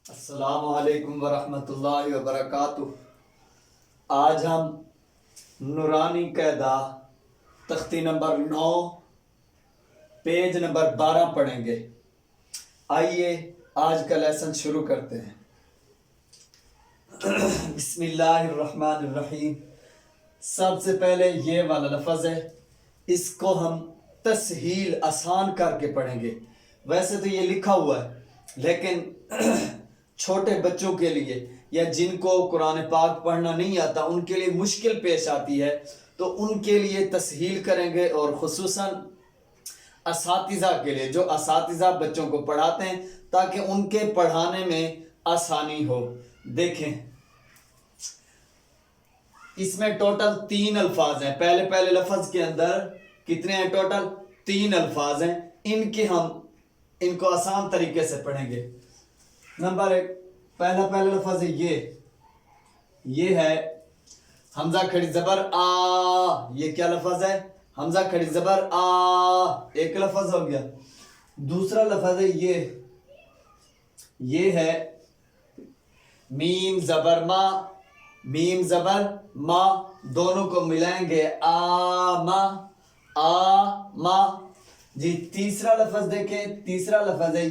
السلام علیکم ورحمۃ اللہ وبرکاتہ۔ آج ہم نورانی قاعدہ تختی نمبر 9 پیج نمبر 12 پڑھیں گے۔ آئیے آج کا لیسن شروع کرتے ہیں۔ بسم اللہ الرحمن الرحیم۔ سب سے پہلے یہ والا لفظ ہے، اس کو ہم تسہیل آسان کر کے پڑھیں گے۔ ویسے تو یہ لکھا ہوا ہے لیکن چھوٹے بچوں کے لیے یا جن کو قرآن پاک پڑھنا نہیں آتا ان کے لیے مشکل پیش آتی ہے، تو ان کے لیے تسہیل کریں گے، اور خصوصاً اساتذہ کے لیے جو اساتذہ بچوں کو پڑھاتے ہیں تاکہ ان کے پڑھانے میں آسانی ہو۔ دیکھیں اس میں ٹوٹل 3 الفاظ ہیں۔ پہلے لفظ کے اندر کتنے ہیں؟ ٹوٹل 3 الفاظ ہیں۔ ان کو آسان طریقے سے پڑھیں گے۔ نمبر 1، پہلا لفظ ہے یہ ہے حمزہ کھڑی زبر آ۔ یہ کیا لفظ ہے؟ حمزہ کھڑی زبر آ، ایک لفظ ہو گیا۔ دوسرا لفظ ہے یہ ہے میم زبر ما، میم زبر ما، دونوں کو ملائیں گے آ ما جی۔ تیسرا لفظ دیکھیں، تیسرا لفظ ہے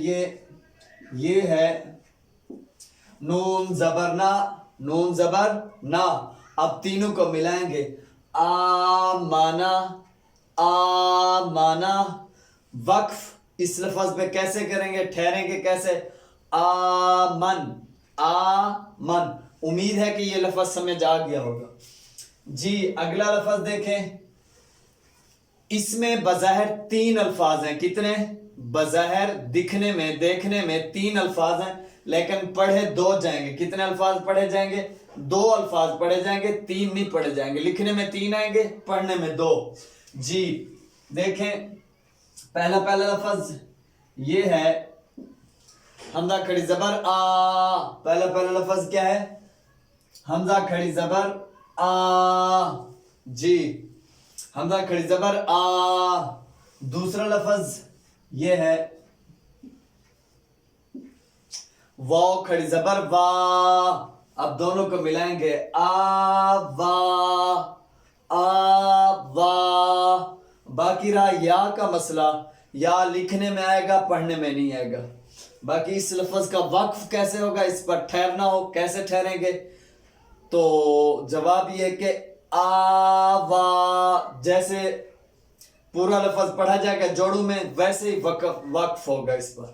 یہ ہے نون زبر نا، نون زبر نا۔ اب تینوں کو ملائیں گے آمانا، آمانا۔ وقف اس لفظ پہ کیسے کریں گے؟ ٹھہریں گے کیسے؟ آمن، آمن۔ امید ہے کہ یہ لفظ سمجھ آ گیا ہوگا جی۔ اگلا لفظ دیکھیں، اس میں بظاہر 3 الفاظ ہیں۔ کتنے؟ بظاہر دیکھنے میں 3 الفاظ ہیں، لیکن پڑھے 2 جائیں گے۔ کتنے الفاظ پڑھے جائیں گے؟ 2 الفاظ پڑھے جائیں گے، 3 نہیں پڑھے جائیں گے۔ لکھنے میں 3 آئیں گے، پڑھنے میں 2 جی۔ دیکھیں پہلا لفظ یہ ہے حمزہ کھڑی زبر آ۔ پہلا لفظ کیا ہے؟ حمزہ کھڑی زبر آ جی، حمزہ کھڑی زبر آ۔ دوسرا لفظ یہ ہے واو کھڑی زبر وا۔ اب دونوں کو ملائیں گے وا۔ باقی رہا یا کا مسئلہ، یا لکھنے میں آئے گا، پڑھنے میں نہیں آئے گا۔ باقی اس لفظ کا وقف کیسے ہوگا؟ اس پر ٹھہرنا ہو، کیسے ٹھہریں گے؟ تو جواب یہ کہ وا، جیسے پورا لفظ پڑھا جائے گا جوڑوں میں، ویسے ہی وقف ہوگا اس پر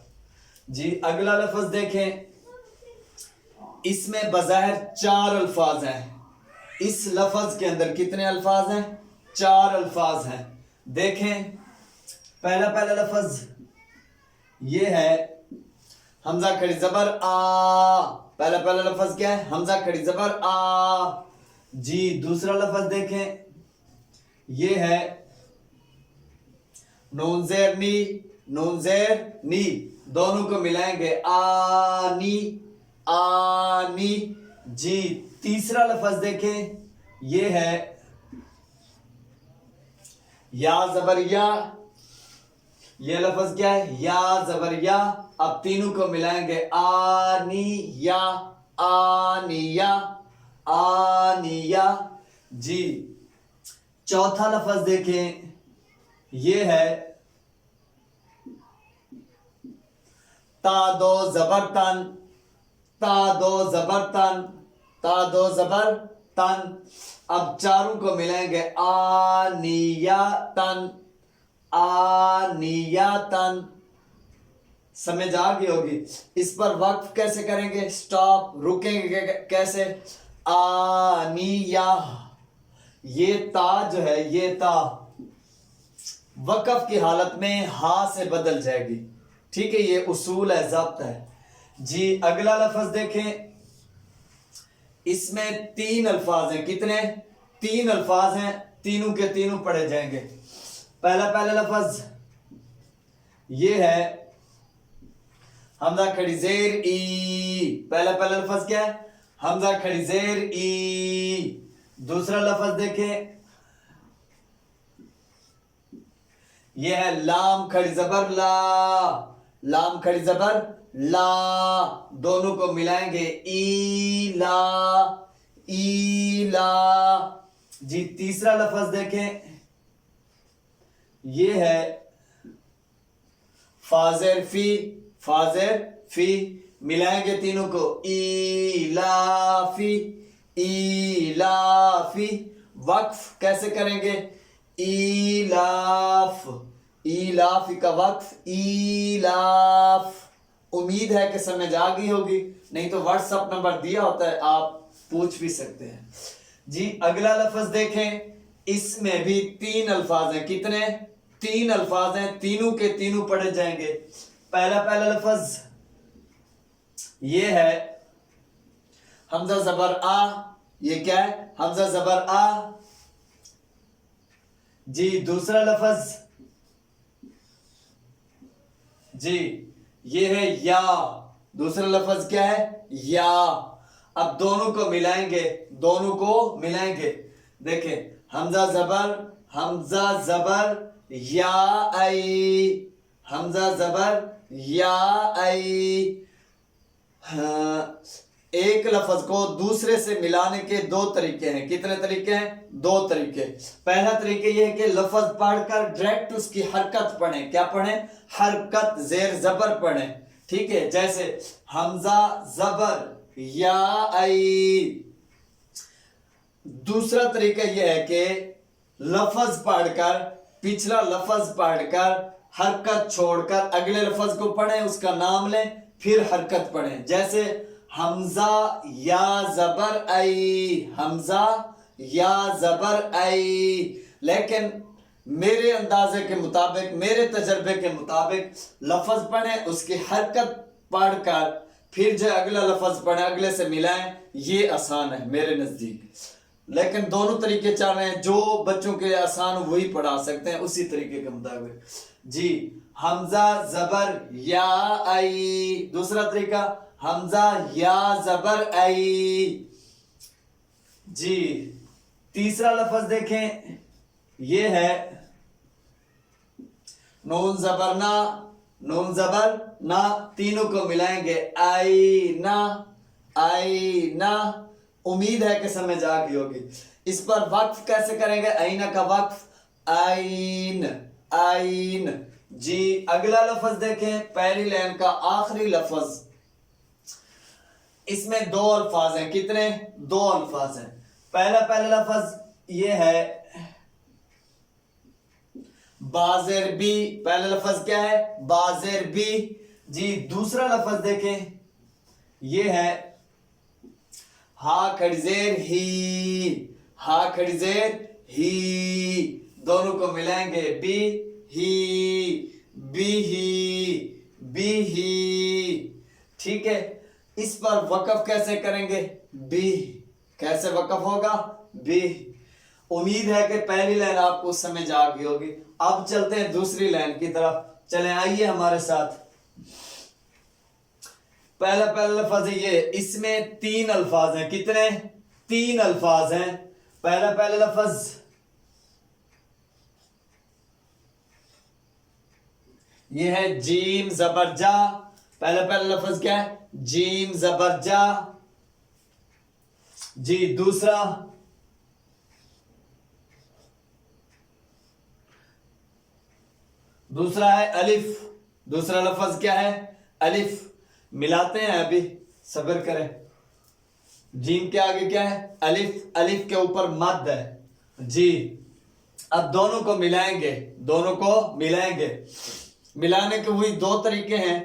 جی۔ اگلا لفظ دیکھیں، اس میں بظاہر 4 الفاظ ہیں۔ اس لفظ کے اندر کتنے الفاظ ہیں؟ 4 الفاظ ہیں۔ دیکھیں پہلا لفظ یہ ہے حمزہ کھڑی زبر آ۔ پہلا لفظ کیا ہے؟ حمزہ کھڑی زبر آ جی۔ دوسرا لفظ دیکھیں، یہ ہے نون زیر نی، نون زیر نی، دونوں کو ملائیں گے آنی، آنی جی۔ تیسرا لفظ دیکھیں، یہ ہے یا زبر یا۔ یہ لفظ کیا ہے؟ یا زبر یا۔ اب تینوں کو ملائیں گے آنی یا، آنیا، آنیا جی۔ چوتھا لفظ دیکھیں، یہ ہے تا دو زبر تن، تا دو زبر تن، تا دو زبر تن۔ اب چاروں کو ملائیں گے آنیاتن، آنیاتن۔ سمجھ آ گئی ہوگی۔ اس پر وقف کیسے کریں گے؟ سٹاپ، رکیں گے کیسے؟ آنیہ۔ یہ تا جو ہے، یہ تا وقف کی حالت میں ہا سے بدل جائے گی، ٹھیک ہے؟ یہ اصول ہے، ضابط ہے جی۔ اگلا لفظ دیکھیں، اس میں 3 الفاظ ہیں۔ کتنے؟ 3 الفاظ ہیں، تینوں کے تینوں پڑھے جائیں گے۔ پہلا لفظ یہ ہے حمزہ کھڑی زیر ای۔ پہلا لفظ کیا ہے؟ حمزہ کھڑی زیر ای۔ دوسرا لفظ دیکھیں، یہ ہے لام کھڑی زبر لا، لام کھڑی زبر ला, दोनों को मिलाएंगे ईला, ईला। जी तीसरा लफ्ज देखें, ये है फाज़ेर फी, फाज़ेर फी, मिलाएंगे तीनों को ईलाफी, ईलाफी। वक्फ कैसे करेंगे, ईलाफ, ईलाफी का वक्फ ईलाफ। उम्मीद है कि समझ आ गई होगी, नहीं तो व्हाट्सएप नंबर दिया होता है, आप पूछ भी सकते हैं। जी अगला लफ्ज देखें, इसमें भी 3 अल्फाज हैं। कितने, 3 अल्फाज हैं, तीनों के तीनों पढ़े जाएंगे। पहला लफ्ज ये है हमजा जबर आ, ये क्या है, हमजा जबर आ। जी दूसरा लफ्ज जी ये है या, दूसरा लफ्ज क्या है, या। अब दोनों को मिलाएंगे, दोनों को मिलाएंगे। देखें हमजा जबर या आई, हमजा जबर या आई। हाँ, एक लफ्ज को दूसरे से मिलाने के 2 तरीके हैं। कितने तरीके हैं, 2 तरीके। पहला तरीके ये है कि लफ्ज पढ़कर डायरेक्ट उसकी हरकत पढ़ें। क्या पढ़ें, हरकत, जेर जबर पढ़ें। ठीक है, जैसे हमजा जबर या आई। दूसरा तरीका यह है कि लफ्ज पढ़कर, पिछला लफ्ज पढ़कर हरकत छोड़कर अगले लफ्ज को पढ़ें, उसका नाम लें, फिर हरकत पढ़ें। जैसे हमजा या जबर आई, हमजा या जबर आई। लेकिन मेरे अंदाजे के मुताबिक, मेरे तजर्बे के मुताबिक लफ्ज पढ़ें, उसकी हरकत पढ़कर फिर जो अगला लफ्ज पढ़ें, अगले से मिलाएं, ये आसान है मेरे नजदीक। लेकिन दोनों तरीके चल रहे हैं, जो बच्चों के लिए आसान वही पढ़ा सकते हैं उसी तरीके के मुताबिक। जी हमजा जबर या आई, दूसरा तरीका हमजा या जबर आई। जी तीसरा लफ्ज देखें, ये है नून जबर ना, नून जबर ना, तीनों को मिलाएंगे आई ना, आई ना। उम्मीद है कि समझ आ गई होगी। इस पर वक्फ कैसे करेंगे, आईना का वक्फ आइन, आइन। जी अगला लफ्ज देखें, पहली लाइन का आखिरी लफ्ज, इसमें 2 अल्फाज हैं। कितने, 2 अल्फाज हैं। पहला लफ्ज ये है बाजेर बी, पहला लफ्ज क्या है, बाजेर बी। जी दूसरा लफ्ज देखें, ये है हा खड़जेर ही, हा खड़जेर ही। दोनों को मिलाएंगे बी ही, बी ही, बी ही। ठीक है, इस पर वक़्फ़ कैसे करेंगे, बी, कैसे वक़्फ़ होगा, बी। उम्मीद है कि पहली लाइन आपको समझ आ गई होगी। अब चलते हैं दूसरी लाइन की तरफ, चलें आइए हमारे साथ। पहला लफ्ज ये, इसमें 3 अल्फाज हैं। कितने, 3 अल्फाज हैं। पहला लफ्ज ये है जीम जबर जा। पहला लफ्ज क्या है, जीम जबर जा। जी दूसरा है अलिफ। दूसरा लफ्ज क्या है, अलिफ। मिलाते हैं, अभी सब्र करें। जीम के आगे क्या है, अलिफ, अलिफ के ऊपर मद है। जी अब दोनों को मिलाएंगे, दोनों को मिलाएंगे। मिलाने के वही 2 तरीके हैं।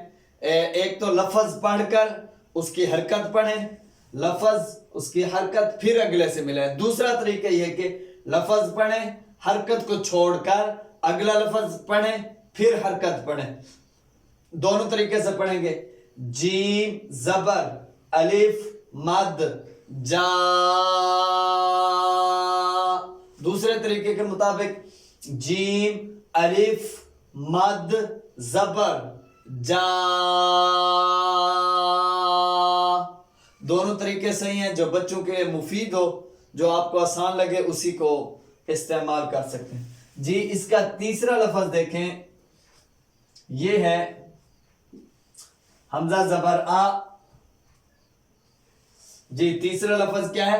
एक तो लफ्ज पढ़कर उसकी हरकत पढ़ें, लफ्ज उसकी हरकत फिर अगले से मिलाएं। दूसरा तरीका यह कि लफ्ज पढ़ें, हरकत को छोड़कर अगला लफ्ज पढ़ें, फिर हरकत पढ़ें। दोनों तरीके से पढ़ेंगे। जीम जबर अलिफ मद जा। दूसरे तरीके के मुताबिक जीम अलिफ मद जबर जा। दोनों तरीके सही हैं, जो बच्चों के लिए मुफीद हो, जो आपको आसान लगे, उसी को इस्तेमाल कर सकते हैं। जी इसका तीसरा लफ्ज देखें, ये है हमजा जबर आ। जी तीसरा लफ्ज क्या है?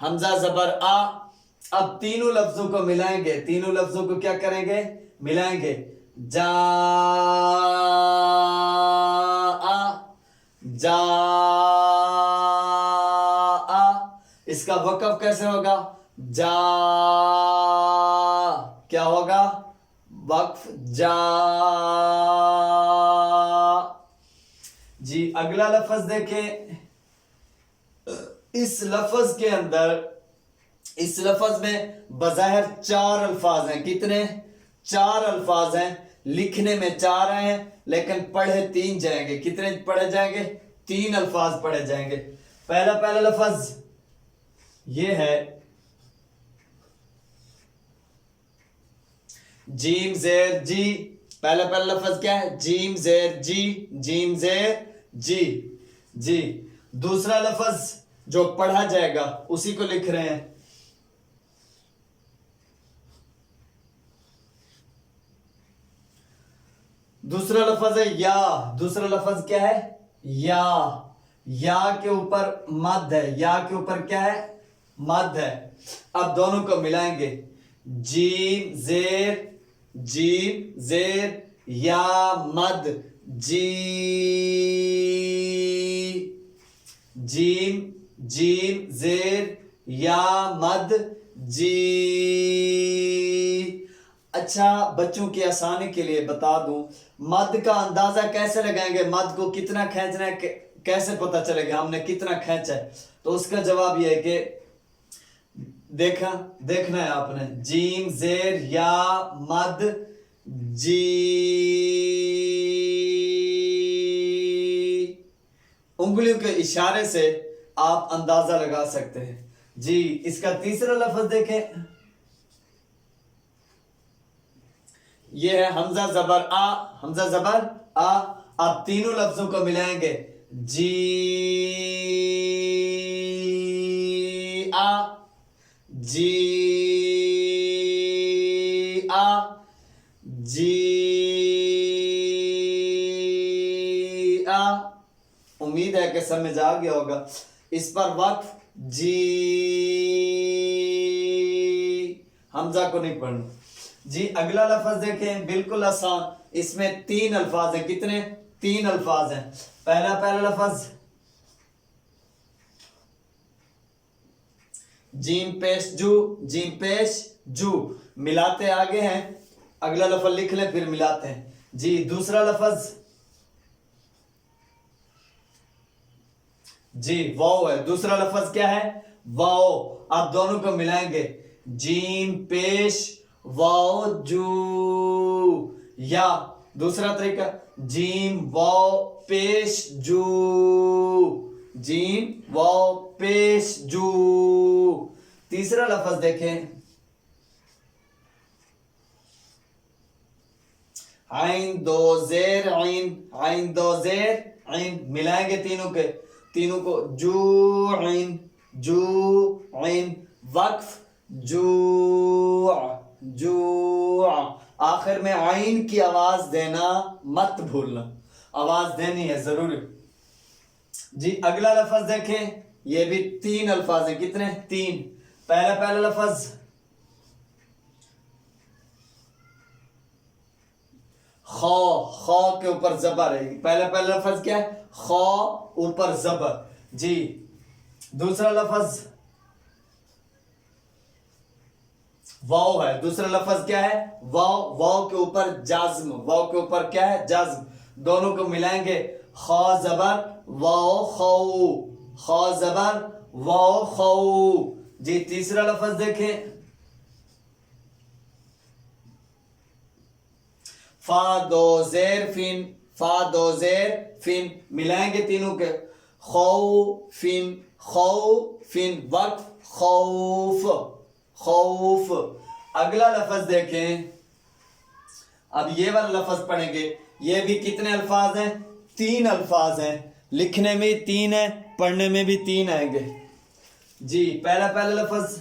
हमजा जबर आ। अब तीनों लफ्जों को मिलाएंगे, तीनों लफ्जों को क्या करेंगे? मिलाएंगे। जा आ, जा आ। इसका वक़्फ़ कैसे होगा? जा, क्या होगा? वक्फ जा। जी अगला लफ्ज देखें। इस लफ्ज के अंदर, इस लफ्ज में बज़ाहिर 4 अल्फाज हैं। कितने? 4 अल्फाज हैं। लिखने में 4 हैं लेकिन पढ़े 3 जाएंगे। कितने पढ़े जाएंगे? 3 अल्फाज पढ़े जाएंगे। पहला लफ्ज ये है जीम जेर जी। पहला लफ्ज क्या है? जीम जेर जी, जीम जेर जी, जी। दूसरा लफ्ज जो पढ़ा जाएगा उसी को लिख रहे हैं। दूसरा लफ्ज है या। दूसरा लफ्ज क्या है? या। या के ऊपर मद है। या के ऊपर क्या है? मद है। अब दोनों को मिलाएंगे। जीम जेर, जीम जेर, या मद जी, जीम जीम जेर या मद जी। अच्छा, बच्चों की आसानी के लिए बता दूं, मद का अंदाजा कैसे लगाएंगे? मद को कितना खींचना है, कैसे पता चलेगा हमने कितना खींचा है? तो उसका जवाब यह है कि देखना है आपने। जीम जेर या मद जी। उंगलियों के इशारे से आप अंदाजा लगा सकते हैं। जी इसका तीसरा लफ्ज देखें। यह है हमजा जबर आ। हमजा जबर आ। आप तीनों लफ्जों को मिलाएंगे। जी आ, जी आ, जी आ। उम्मीद है कि समझ आ गया होगा। इस पर वक्फ जी, हमजा को नहीं पढ़ना। जी अगला लफ्ज देखें, बिल्कुल आसान। इसमें 3 अल्फाज हैं। कितने? 3 अल्फाज हैं। पहला लफ्ज जीम पेश जू, जीम पेश जू। मिलाते आगे हैं, अगला लफ्ज लिख ले फिर मिलाते हैं। जी दूसरा लफ्ज जी वाओ है। दूसरा लफ्ज क्या है? वाओ। आप दोनों को मिलाएंगे। जीम पेश वाओ जू, या। दूसरा तरीका जीम वाओ पेश जू, जीम वाओ पेश जू। तीसरा लफ्ज देखें। आइन दो जेर आइन, आइन दो जेर आइन। मिलाएंगे तीनों को। जू आइन, जू आइन, वक्फ जू, जू। आखिर में आइन की आवाज देना मत भूलना, आवाज देनी है जरूर। जी अगला लफ्ज देखें। ये भी 3 अल्फाज हैं। कितने? 3। पहला लफ्ज खौ, खौ के ऊपर जबर है। पहला लफ्ज क्या है? खौ ऊपर जबर। जी दूसरा लफ्ज वाव है। दूसरा लफ्ज क्या है? वाव, वाव के ऊपर जाज्म, वाव के ऊपर क्या है? जाज्म। दोनों को मिलाएंगे। खौ जबर वाव खौ, खौ जबर वाव खौ। जी तीसरा लफ्ज देखें। फा दो जेर फिन, फा दो जेर फिन। मिलाएंगे तीनों के। खौ फिन, खौ फिन, वक्फ खौफ, खौफ। अगला लफ्ज देखें। अब ये वाला लफ्ज पढ़ेंगे। ये भी कितने अल्फाज हैं? 3 अल्फाज हैं। लिखने में 3 है, पढ़ने में भी 3 आएंगे। जी पहला लफ्ज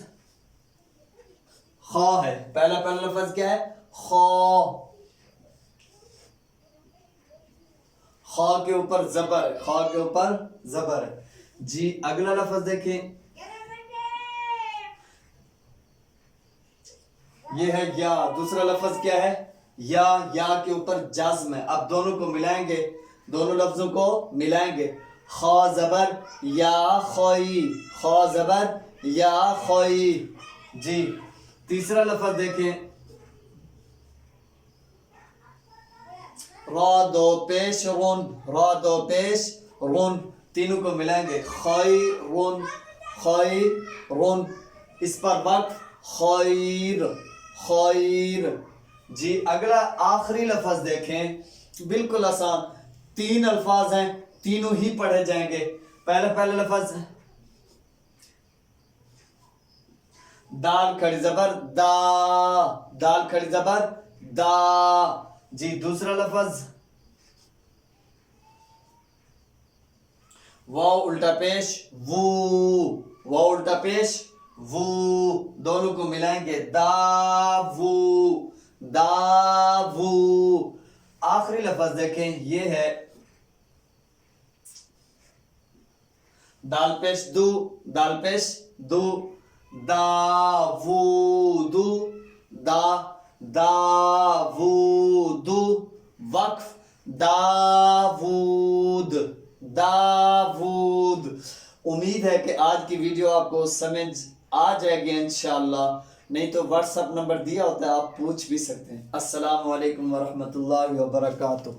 खौ है। पहला लफ्ज क्या है? खौ, خا کے اوپر زبر ہے، خا کے اوپر زبر ہے. جی اگلا لفظ دیکھیں، یہ ہے یا. دوسرا لفظ کیا ہے؟ یا کے اوپر جزم ہے. اب دونوں کو ملائیں گے، دونوں لفظوں کو ملائیں گے. خا زبر یا خوئی، خا زبر یا خوئی. جی تیسرا لفظ دیکھیں، را دو پیش رون، را دو پیش رون. تینوں کو ملائیں گے، خیرون، خیرون. اس پر وقف خیر، خیر. جی اگلا آخری لفظ دیکھیں، بالکل آسان. 3 الفاظ ہیں، تینوں ہی پڑھے جائیں گے. پہلا لفظ دال کھڑی زبر دا، دال کھڑی زبر دا. جی دوسرا لفظ واو الٹا پیش وو، واو الٹا پیش وو. دونوں کو ملائیں گے، دا وو، دا وو. آخری لفظ دیکھیں، یہ ہے دال پیش دو، دال پیش دو. دا وو دو، دا وو دو. وقف داود، داود. امید ہے کہ آج کی ویڈیو آپ کو سمجھ آ جائے گی انشاءاللہ. نہیں تو واٹس اپ نمبر دیا ہوتا ہے، آپ پوچھ بھی سکتے ہیں. السلام علیکم ورحمۃ اللہ وبرکاتہ.